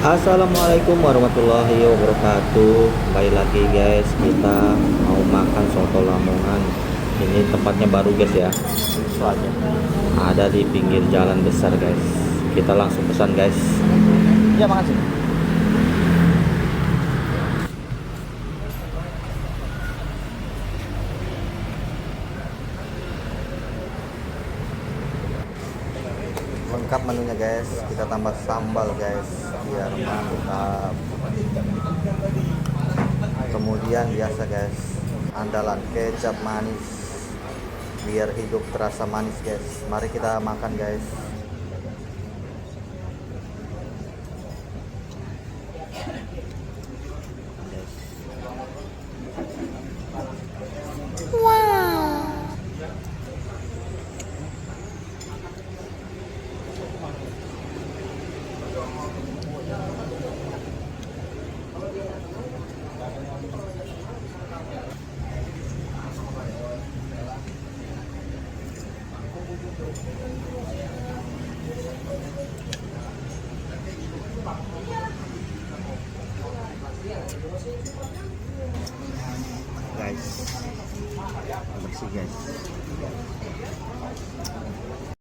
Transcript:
Assalamualaikum warahmatullahi wabarakatuh. Kembali lagi guys, kita mau makan soto Lamongan. Ini tempatnya baru guys ya, soalnya ada di pinggir jalan besar guys. Kita langsung pesan guys. Iya, makasih. Lengkap menunya guys, kita tambah sambal guys biar mantap. Kemudian biasa guys, andalan kecap manis biar hidup terasa manis guys. Mari kita makan guys. Guys, bersih guys.